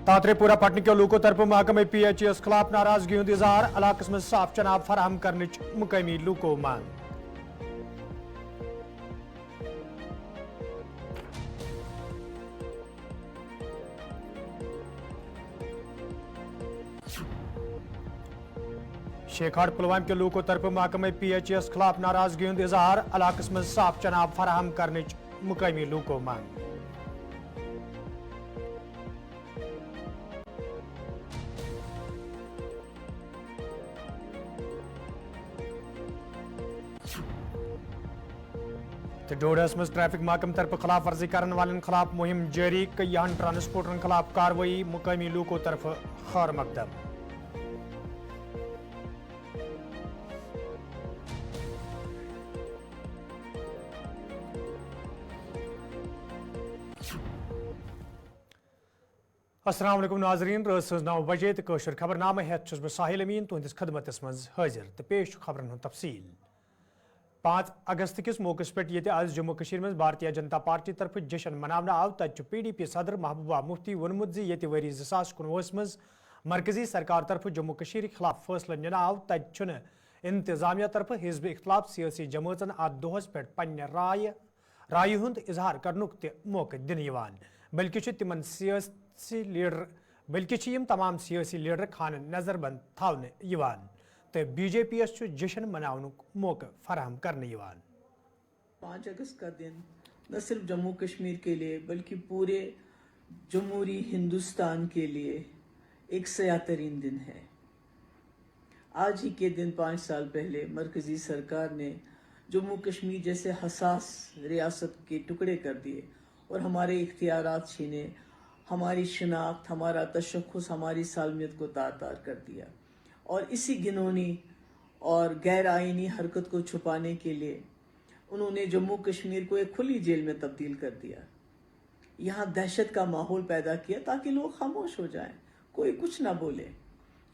तातरेपुरा पटन के लूको तरफ महकमे PHES खिलाफ नाराजगी हुंद इजहार इलाकस में साफ चनाब फराहम करने मुकामी लूको मांग। शेखाड़ पुलवाम के लूको तरफ महकमे PHES खिलाफ नाराजगी हुंद इजहार इलाकस में साफ चनाब फराहम करने मुकामी लूको मांग। डोडस में ट्रैफिक महकम तरफ खिलाफ वर्जी करने वाले खिलाफ मुहिम जारी, कईयान ट्रांसपोर्टरन खिलाफ कार्रवाई मुकामी लूको तरफ खैर मकदम। अस्सलाम वालेकुम नाजरीन, रात 9 बजे तो कशर खबरनामा हेत छुस बह साहिल अमीन तुहंदिस खदमतस मज हाजिर तो पेश खबरन हुंद तफसील। 5 अगस्त किस मौकस पे ये आज जम्मू कश्मीर में भारतीय जनता पार्टी तरफ जश्न मनावन आव तत PDP सदर महबूबा मुफ्ती वोनमुत जी ये वरी 2019 मज मरकजी सरकार तरफ जम्मू कश्मीर खिलाफ फैसला निन आव तत इंतजामिया तरफ हिजब इख्तलाफ सियासी जमातन अत दोहस पे पन्ने राय हुंद इजहार करनुक ते मौके दिन यवान, बल्कि तिमन सियासी लीडर तमाम सियासी लीडर खान नजरबंद थावने यवान तो BJP जश्न मनावनुक मौका फराहम करने यवान। 5 अगस्त का दिन न सिर्फ जम्मू कश्मीर के लिए बल्कि पूरे जमहूरी हिंदुस्तान के लिए एक सया तरीन दिन है। आज ही के दिन 5 साल पहले मरकजी सरकार ने जम्मू कश्मीर जैसे हसास रियासत के टुकड़े कर दिए और हमारे इख्तियारात छीने, हमारी शिनाख्त, हमारा तशख्खुस, हमारी सालमियत को तार-तार कर दिया और इसी घिनौनी और गैर आईनी हरकत को छुपाने के लिए उन्होंने जम्मू कश्मीर को एक खुली जेल में तब्दील कर दिया। यहाँ दहशत का माहौल पैदा किया ताकि लोग खामोश हो जाएं, कोई कुछ ना बोले,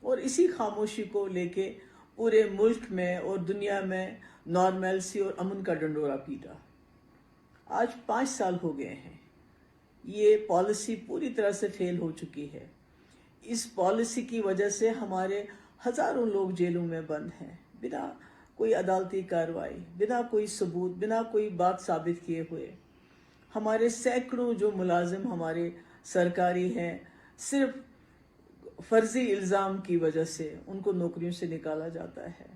और इसी खामोशी को लेके पूरे मुल्क में और दुनिया में नॉर्मलसी और अमन का डंडोरा पीटा। आज 5 साल हो गए हैं, ये पॉलिसी पूरी तरह से फेल हो चुकी है। इस पॉलिसी की वजह से हमारे हजारों लोग जेलों में बंद हैं, बिना कोई अदालती कार्रवाई, बिना कोई सबूत, बिना कोई बात साबित किए हुए। हमारे सैकड़ों जो मुलाजिम हमारे सरकारी हैं, सिर्फ फर्जी इल्ज़ाम की वजह से उनको नौकरियों से निकाला जाता है।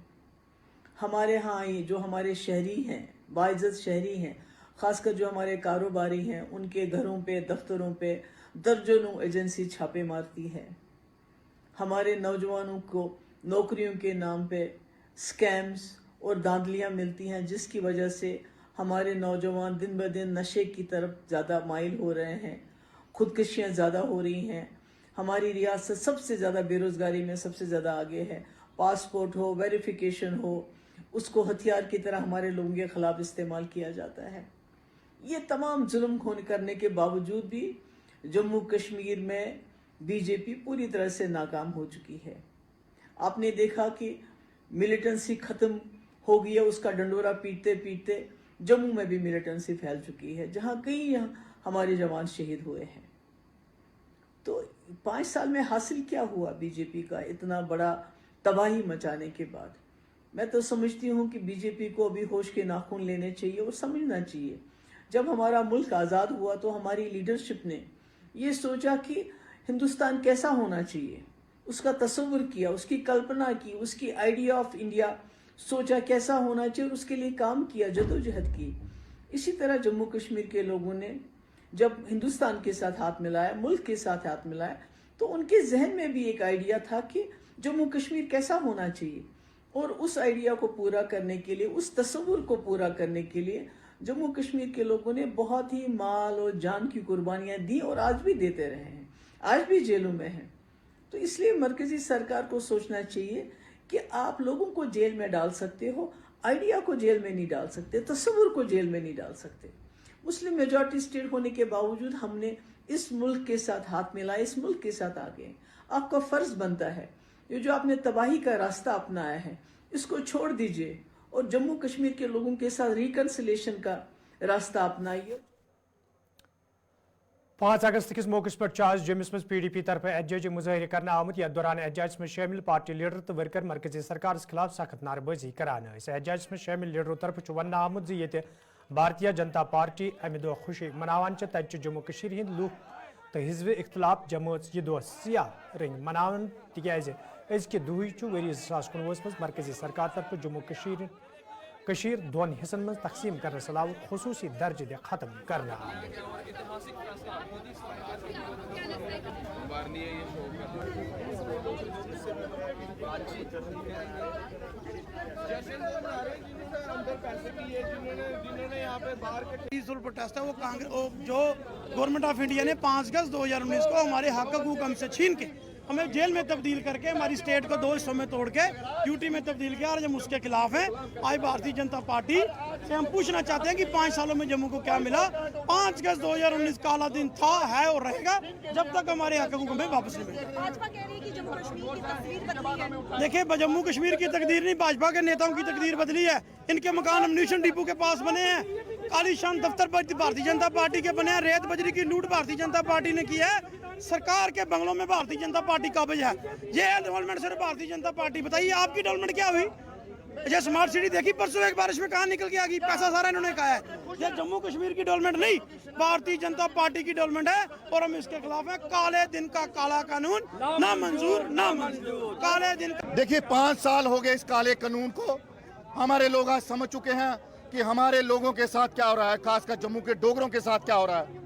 हमारे यहाँ जो हमारे शहरी हैं, बाइज्जत शहरी हैं, खासकर जो हमारे कारोबारी हैं, उनके घरों पे, दफ्तरों पे दर्जनों एजेंसी छापे मारती है। हमारे नौजवानों को नौकरियों के नाम पे स्कैम्स और धांधलियाँ मिलती हैं, जिसकी वजह से हमारे नौजवान दिन ब दिन नशे की तरफ ज़्यादा माइल हो रहे हैं, खुदकशियाँ ज़्यादा हो रही हैं। हमारी रियासत सबसे ज़्यादा बेरोज़गारी में सबसे ज़्यादा आगे है। पासपोर्ट हो, वेरिफिकेशन हो, उसको हथियार की तरह हमारे लोगों के ख़िलाफ़ इस्तेमाल किया जाता है। ये तमाम जुल्म करने के बावजूद भी जम्मू कश्मीर में BJP पूरी तरह से नाकाम हो चुकी है। आपने देखा कि मिलिटेंसी खत्म हो गई है, उसका डंडोरा पीटते पीटते जम्मू में भी मिलिटेंसी फैल चुकी है, जहां कई हमारे जवान शहीद हुए हैं। तो 5 साल में हासिल क्या हुआ BJP का इतना बड़ा तबाही मचाने के बाद? मैं तो समझती हूँ कि BJP को अभी होश के नाखून लेने चाहिए और समझना चाहिए, जब हमारा मुल्क आज़ाद हुआ तो हमारी लीडरशिप ने ये सोचा कि हिंदुस्तान कैसा होना चाहिए, उसका तस्वुर किया, उसकी कल्पना की, उसकी आइडिया ऑफ इंडिया सोचा कैसा होना चाहिए और उसके लिए काम किया, जदोजहद की। इसी तरह जम्मू कश्मीर के लोगों ने जब हिंदुस्तान के साथ हाथ मिलाया, मुल्क के साथ हाथ मिलाया, तो उनके जहन में भी एक आइडिया था कि जम्मू कश्मीर कैसा होना चाहिए, और उस आइडिया को पूरा करने के लिए, उस तस्वुर को पूरा करने के लिए जम्मू कश्मीर के लोगों ने बहुत ही माल और जान की कुर्बानियां दी और आज भी देते रहे हैं, आज भी जेलों में हैं। तो इसलिए मरकजी सरकार को सोचना चाहिए कि आप लोगों को जेल में डाल सकते हो, आइडिया को जेल में नहीं डाल सकते, तस्वुर को जेल में नहीं डाल सकते। मुस्लिम मेजॉरिटी स्टेट होने के बावजूद हमने इस मुल्क के साथ हाथ मिलाया, इस मुल्क के साथ आ गए। आपका फर्ज बनता है, ये जो आपने तबाही का रास्ता अपनाया है, इसको छोड़ दीजिए और जम्मू कश्मीर के लोगों के साथ रिकन्सिलेशन का रास्ता अपनाइए। 5 अगस्त किस मौके पर आज जम्मू में PDP तरफ एहतजाजी मुजाहरे करना आमुत यथ दौरान एहतजाज में शामिल पार्टी लीडर तो वर्कर मरकजी सरकार खिलाफ सख्त नारेबाजी करान एहतजाज में शामिल लीडरों तरफ वन आमुत ये भारतीय जनता पार्टी अमे दह खुशी मनावान तत जम्मू कशीर हिंद लूख तो हिजब इख्तलाफ जमो यह दह सियाह रंग मनावन तिज अजक दुह वरी 2019 मज मरकजी सरकार तरफ जम्मू कशीर दोन हिस्सन में तकसीम करने सलाव खुसूसी दर्ज दे खत्म करना पीसफुल प्रोटेस्ट है वो कांग्रेस जो गवर्नमेंट ऑफ इंडिया ने 5 अगस्त 2019 को हमारे हक हकूक हमसे छीन के हमें जेल में तब्दील करके हमारी स्टेट को 2 हिस्सों में तोड़ के यूटी में तब्दील किया और जब उसके खिलाफ हैं आज भारतीय जनता पार्टी से हम पूछना चाहते हैं कि 5 सालों में जम्मू को क्या मिला। 5 अगस्त 2019 काला दिन था, है और रहेगा जब तक हमारे हक हकूक हमें वापस नहीं मिलेगा। भाजपा कह रही है कि जम्मू कश्मीर की तकदीर बदली है। देखिए, जम्मू कश्मीर की तकदीर नहीं, भाजपा के नेताओं की तकदीर बदली है। इनके मकान अम्यूनिशन डिपो के पास बने हैं, कालीशान दफ्तर भारतीय जनता पार्टी के बने हैं, रेत बजरी की लूट भारतीय जनता पार्टी ने की है, सरकार के बंगलों में भारतीय जनता पार्टी काबिज है। ये डेवलपमेंट सिर्फ भारतीय जनता पार्टी। बताइए आपकी डेवलपमेंट क्या हुई? ये स्मार्ट सिटी देखी परसों एक बारिश में कहाँ निकल के आ गई? पैसा सारा इन्होंने कहा है। ये जम्मू कश्मीर की डेवलपमेंट नहीं, भारतीय जनता पार्टी की डेवलपमेंट है और हम इसके खिलाफ हैं। काले दिन का काला कानून ना मंजूर, ना मंजूर। काले दिन का देखिए, 5 साल हो गए इस काले कानून को। हमारे लोग आज समझ चुके हैं कि हमारे लोगों के साथ क्या हो रहा है, खासकर जम्मू के डोगरों के साथ क्या हो रहा है।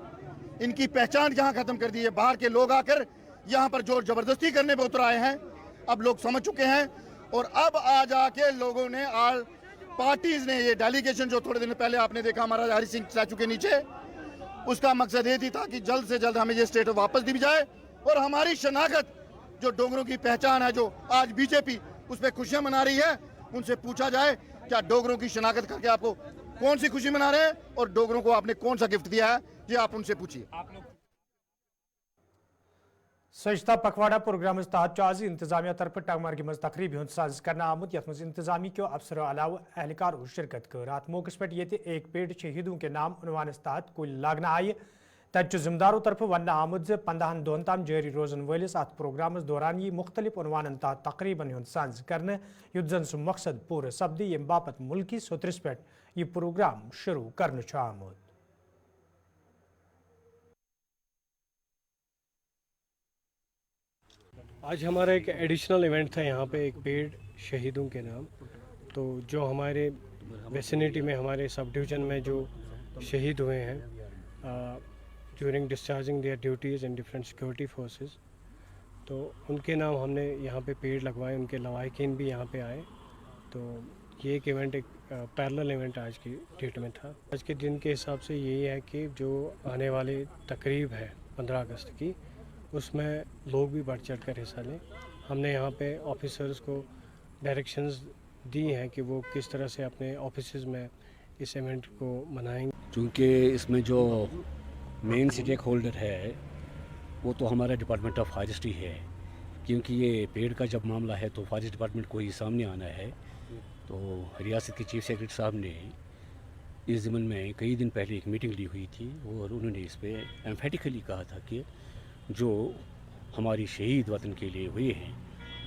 इनकी पहचान यहाँ खत्म कर दी है। बाहर के लोग आकर यहाँ पर जोर जबरदस्ती करने पे उतर आए हैं। अब लोग समझ चुके हैं और अब आ जाके लोगों ने पार्टीज ने ये डेलीगेशन जो थोड़े दिन पहले आपने देखा हमारा हरि सिंह स्टैचू के नीचे, उसका मकसद ये थी था कि जल्द से जल्द हमें ये स्टेट वापस दी जाए और हमारी शनाख्त जो डोगरों की पहचान है, जो आज बीजेपी उस पर खुशियां मना रही है, उनसे पूछा जाए क्या डोगरों की शनाख्त करके आपको कौन सी खुशी मना रहे हैं और डोगरों को आपने कौन सा गिफ्ट दिया है, ये आप उनसे पूछिए। सजता पखवाड़ा प्रोग्राम तहत आज इंतजामिया तरफ टंगमर्ग मज तकरीब साज करना आमुत यथ मज इंतजामी के अफसरों अलावा एहलकार शिरकत कर अत मौके पर ये एक पेड़ शहीदों के नाम उनवान तहत कुल लागना आय तत जिम्मेदारों तरफ वन आमुत 15 दोन ताम जारी रोजन वलिस अत प्रोग्राम दौरान यह मुख्तलिफ उनवान तहत तकरीबन साज कर युद्ध जन सह मकसद पूरे सपदी यम बापत मुल्की सोतरस पे यह प्रोग्राम शुरू कर आमुत। आज हमारा एक एडिशनल इवेंट था यहाँ पे, एक पेड़ शहीदों के नाम। तो जो हमारे वेसिनिटी में, हमारे सब डिवीज़न में जो शहीद हुए हैं during discharging their duties in different security forces, तो उनके नाम हमने यहाँ पे पेड़ लगवाए, उनके लवाहिकीन भी यहाँ पे आए। तो ये एक इवेंट, एक पैरेलल इवेंट आज की डेट में था। आज के दिन के हिसाब से यही है कि जो आने वाली तकरीब है 15 अगस्त की, उसमें लोग भी बढ़ चढ़ कर हिस्सा लें। हमने यहाँ पे ऑफिसर्स को डायरेक्शंस दी हैं कि वो किस तरह से अपने ऑफिसेज में इस इवेंट को मनाएंगे। चूँकि इसमें जो मेन स्टेक होल्डर है वो तो हमारा डिपार्टमेंट ऑफ फॉरेस्ट्री है, क्योंकि ये पेड़ का जब मामला है तो फॉरेस्ट डिपार्टमेंट को ही सामने आना है। तो रियासत के चीफ सेक्रेटरी साहब ने इस ज़मन में कई दिन पहले एक मीटिंग ली हुई थी और उन्होंने इस पर एम्फेटिकली कहा था कि जो हमारी शहीद वतन के लिए हुए हैं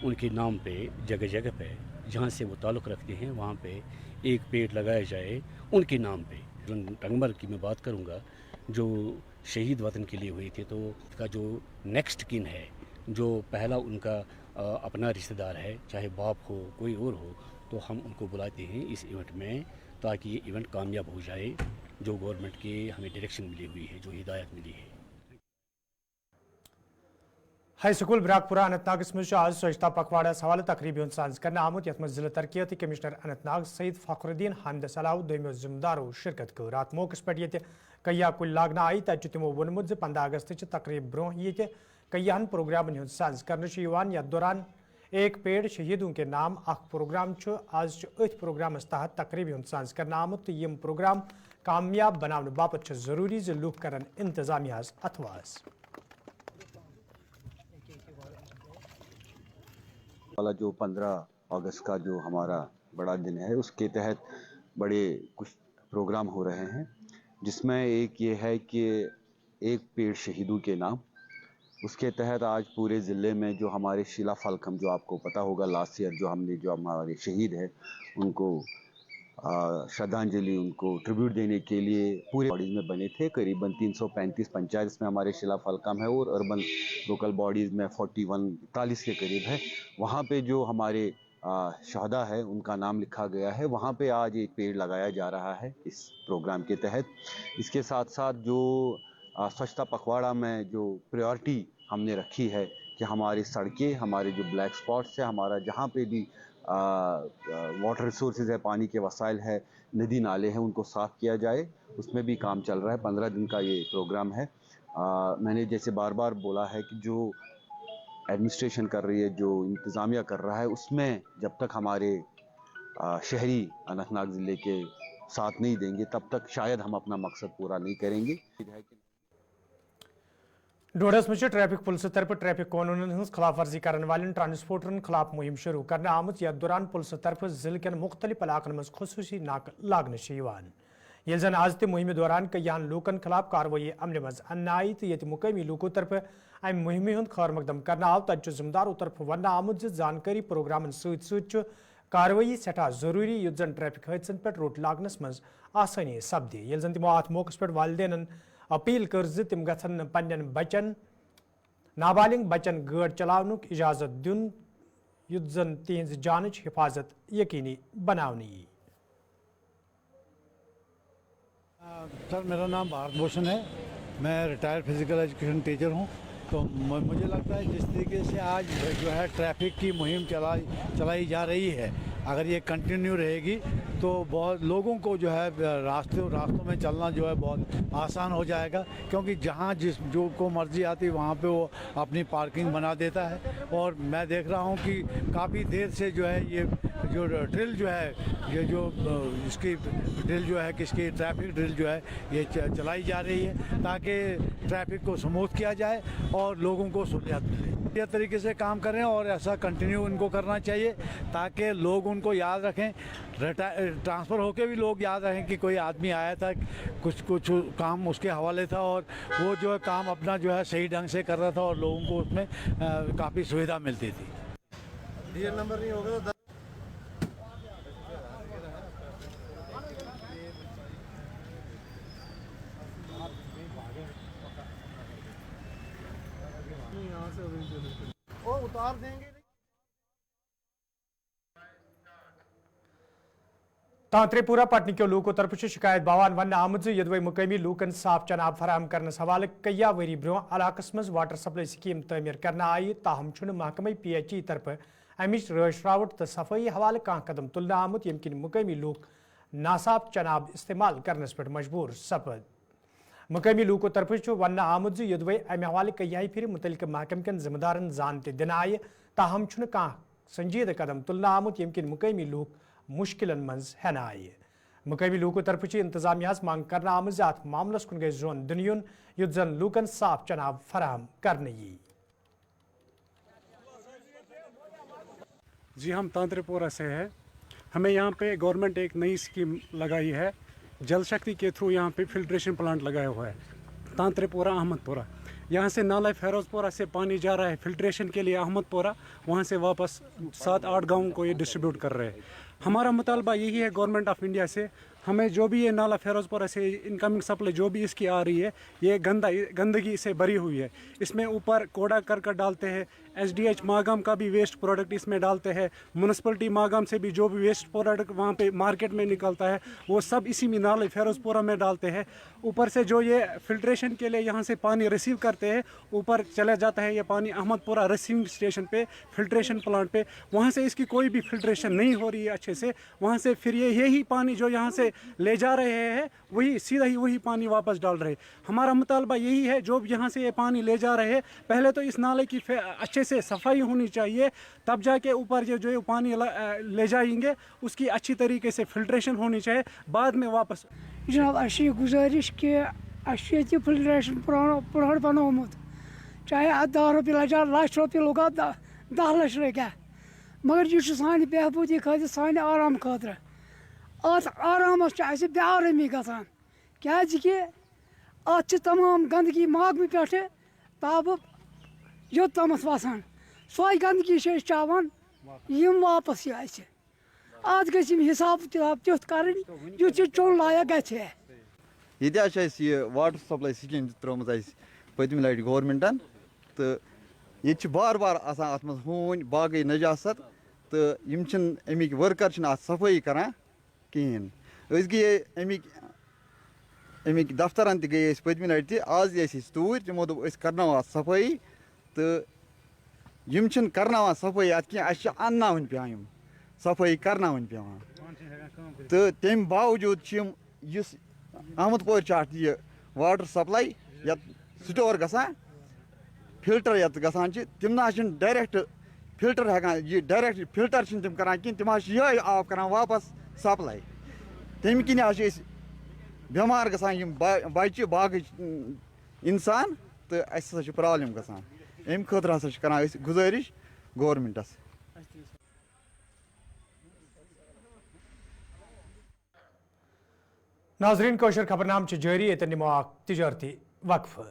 उनके नाम पे जगह जगह पे जहाँ से वो ताल्लुक़ रखते हैं वहाँ पे एक पेड़ लगाया जाए उनके नाम पे। टंगमर्ग की मैं बात करूँगा, जो शहीद वतन के लिए हुए थे, तो उसका जो नेक्स्ट किन है, जो पहला उनका अपना रिश्तेदार है, चाहे बाप हो कोई और हो, तो हम उनको बुलाते हैं इस इवेंट में ताकि ये इवेंट कामयाब हो जाए, जो गवर्नमेंट की हमें डायरेक्शन मिली हुई है, जो हिदायत मिली है। हाई स्कूल ब्राकपुरा अनंतनाग मज आज सजता पखवाड़ा हवाले तकरीबन साज कर आमुत यथ जिला तरक्याती कमिश्नर अनंतनाग सईद फखरुद्दीन हमद सलाह दोमो जिम्मेदारों शिरकत कर। अत मौके पर ये कया कुल लागना आई तत तमो वोनमुत 15 अगस्त तकरीब ब्रो ये कयान प्रोग्रामन साज कर यथ दौरान एक पेड़ शहीदों के नाम प्रोग्राम आज अथ प्रोग्राम तहत तकरीब साज कर आमुत। यम प्रोग्राम कामयाब बनाने बापत जरूरी लूख कर इंतजामिया अथवास वाला जो 15 अगस्त का जो हमारा बड़ा दिन है, उसके तहत बड़े कुछ प्रोग्राम हो रहे हैं, जिसमें एक ये है कि एक पेड़ शहीदों के नाम, उसके तहत आज पूरे ज़िले में जो हमारे शिला फलक, हम जो आपको पता होगा लास्ट ईयर जो हमारे शहीद है उनको श्रद्धांजलि, उनको ट्रिब्यूट देने के लिए पूरे बॉडीज़ में बने थे। करीबन 335 पंचायत में हमारे शिला फलकम है और अर्बन लोकल बॉडीज़ में 41 के करीब है। वहाँ पे जो हमारे शहदा है उनका नाम लिखा गया है। वहाँ पे आज एक पेड़ लगाया जा रहा है इस प्रोग्राम के तहत। इसके साथ साथ जो स्वच्छता पखवाड़ा में जो प्रायोरिटी हमने रखी है कि हमारी सड़कें, हमारे जो ब्लैक स्पॉट्स है, हमारा जहाँ पे भी वाटर रिसोर्सेज है, पानी के वसाइल है, नदी नाले हैं, उनको साफ़ किया जाए, उसमें भी काम चल रहा है। 15 दिन का ये प्रोग्राम है। मैंने जैसे बार बार बोला है कि जो एडमिनिस्ट्रेशन कर रही है, जो इंतज़ामिया कर रहा है, उसमें जब तक हमारे शहरी अनंतनाग ज़िले के साथ नहीं देंगे तब तक शायद हम अपना मकसद पूरा नहीं करेंगे। डोडस में ट्रैफिक पुलिस तरफ ट्रैफिक कानून खिलाफ वर्जी करने वाले ट्रांसपोर्टरन खिलाफ मुहिम शुरू करने आमत। यथ दौरान पुलिस तरफ जिले के मुख्तलिफ इलाकन में खसूसी नाक लागन ये जन आज ते मुहिम दौरान कईयान लूकन खिलाफ कार्रवाई अमल मज अन्न आई तो ये मुकामी लूकों तरफ अम मुहिम हूं खैर मकदम करना आव। तत जिम्मेदारों तरफ वन आमुत जानकारी प्रोग्राम सत कार्रवाई सठा जरूरी युद्ध जन ट्रैफिक हादसन पे रोट लागनस मज आसानी सपदे। ये जन तमो अत मौके पे वालदेन अपील कर तम गन पन्न बचन नाबालिग बचन गाड़ चलावनुक इजाजत दिन युद्ध जन तिहज जानच हिफाजत यकीनी बनावनी। सर, मेरा नाम भारत भूषण है। मैं रिटायर्ड फिजिकल एजुकेशन टीचर हूँ। तो मुझे लगता है जिस तरीके से आज जो है ट्रैफिक की मुहिम चलाई जा रही है, अगर ये कंटिन्यू रहेगी तो बहुत लोगों को जो है रास्तों में चलना जो है बहुत आसान हो जाएगा, क्योंकि जहाँ जो को मर्जी आती है वहाँ पे वो अपनी पार्किंग बना देता है। और मैं देख रहा हूँ कि काफ़ी देर से जो है ये जो ड्रिल जो है, ये जो इसकी ड्रिल जो है, किसकी ट्रैफिक ड्रिल जो है ये चलाई जा रही है ताकि ट्रैफिक को स्मूथ किया जाए और लोगों को सहूलियत मिले। इस तरीके से काम करें और ऐसा कंटिन्यू इनको करना चाहिए ताकि लोग उनको याद रखें। ट्रांसफ़र होके भी लोग याद रखें कि कोई आदमी आया था, कुछ काम उसके हवाले था और वो जो है काम अपना जो है सही ढंग से कर रहा था और लोगों को उसमें काफ़ी सुविधा मिलती थी। डीएल नंबर नहीं होगा तो उतार देंगे। तांत्रेपुरा पटन के लूकों तरफ शिकायत बवान वन आमद यदि मुकामी लूकन साफ चनाब फराहम करने हवाले कया वरी ब्रो इलाकस मज वाटर सप्लाई स्कीम तमीर करना आई, ताहम महकमे PHE तरफ अमिच रशरावट तो सफाई हवाले कह कदम तुलना आमुत यम किन मुकामी लूक नासाफ चनाब इस्तेमाल करने पर मजबूर सपद। मुकामी लूकों तरफ वन आमुत यदि अमे हवाले कई फिर मुतलक महकम कन जिम्मेदारन जानते दिन आय, ताहम कह संजीद कदम तुलना आमुत यम किन मुकामी लूक मुश्किलन मज हेन आय। मुकामी लूकों तरफ इंतजामिया मांग करना आमज अत मामलस कुन गई जोन दिन युन युद्ध जन लूकन साफ चनाब फराहम करने यी। जी, हम तांत्रेपुरा से है। हमें यहाँ पे गवर्नमेंट एक नई स्कीम लगाई है, जल शक्ति के थ्रू यहाँ पे फिल्ट्रेशन प्लांट लगाया हुआ है तांत्रेपुरा अहमदपुरा। यहाँ से नाला फेरोजपुरा से पानी जा रहा है फिल्ट्रेशन के लिए अहमदपुरा, वहाँ से वापस 7-8 गाँवों को ये डिस्ट्रीब्यूट कर रहे हैं। हमारा मुतालबा यही है गवर्नमेंट ऑफ इंडिया से, हमें जो भी ये नाला फेरोजपुरा से इनकमिंग सप्लाई जो भी इसकी आ रही है ये गंदगी से भरी हुई है। इसमें ऊपर कूड़ा करकट डालते हैं, SDH मागाम का भी वेस्ट प्रोडक्ट इसमें डालते हैं, म्यूनसिपलिटी मागाम से भी जो भी वेस्ट प्रोडक्ट वहाँ पे मार्केट में निकलता है वो सब इसी में नाले फेरोजपुरा में डालते हैं। ऊपर से जो ये फिल्ट्रेशन के लिए यहाँ से पानी रिसीव करते हैं, ऊपर चला जाता है ये पानी अहमदपुरा रिसीविंग स्टेशन पे फिल्ट्रेशन प्लांट पे, वहाँ से इसकी कोई भी फिल्ट्रेशन नहीं हो रही है अच्छे से। वहाँ से फिर यही पानी जो यहाँ से ले जा रहे हैं वही सीधा ही वही पानी वापस डाल रहे हैं। हमारा मुतालबा यही है जो यहाँ से ये पानी ले जा रहे हैं पहले तो इस नाले की अच्छे से सफाई होनी चाहिए, तब जाके ऊपर जो पानी ले जाएंगे उसकी अच्छी तरीके से फिल्ट्रेशन होनी चाहिए, बाद में वापस। जनाब अच्छी गुजारिश कि अच्छी फिल्ट्रेशन प्लांट बनामुत, चाहे 10 रुपये लगा, लाख रुपये लगा 10 लाख लगे, मगर यह सान बेहबूदी खतर सान आराम खतर अत आरामस बेआरामी गसान क्या ات تمام گندگی ماگمہ پہ تاب یوت تامت وسان سوے گندگی چاوان یم واپس یہ اس ات گھم حساب کتاب تیت کریں یُتھ یہ چون لائق گژھِ یہ واٹر سپلائی سکیم ترٲومٕژ اَسہِ پٔتمہِ لٹہِ گورمنٹن تہٕ ییٚتہِ چھِ بار بار آسان اتھ منٛز ہوٗنۍ باقٕے نجاست تہٕ یِم چھِنہٕ اَمِکۍ ؤرکر چھِنہٕ اتھ صفٲیی کران کِہیٖنۍ أسۍ گٔیے اَمِکۍ دفترن تہِ گٔیے أسۍ پٔتمہِ لٹہِ تہِ آز یہِ أسۍ توٗرۍ تِمو دوٚپ أسۍ کرناوو اتھ صفٲیی تہٕ یِم چھِنہٕ کرناوان صفٲیی اتھ کینٛہہ اَسہِ چھِ انناوٕنۍ پیٚوان یِم صفٲیی کرناوٕنۍ پیٚوان تہٕ تَمہِ باوجوٗد چھِ یِم یُس احمد پورِ چھِ اتھ یہِ واٹر سپلاے یتھ سٹور گژھان فلٹر یتھ گژھان چھِ تِم نہ حظ چھِنہٕ ڈایریکٹ فلٹر ہٮ۪کان یہِ ڈایریکٹ فلٹر چھِنہٕ تِم کران کِہیٖنۍ تِم حظ چھِ یِہوے آب کران واپس سپلاے تَمہِ کِنۍ حظ چھِ أسۍ بٮ۪مار گژھان یِم بچہِ باقٕے انسان تہٕ اَسہِ ہسا چھِ پرابلم گژھان اَمہِ خٲطرٕ ہسا چھِ کران أسۍ گُزٲرِش گورمنٹس. ناظرین کوشر خبرنام جاری یتن نمو اخ تجارتی وقفہ.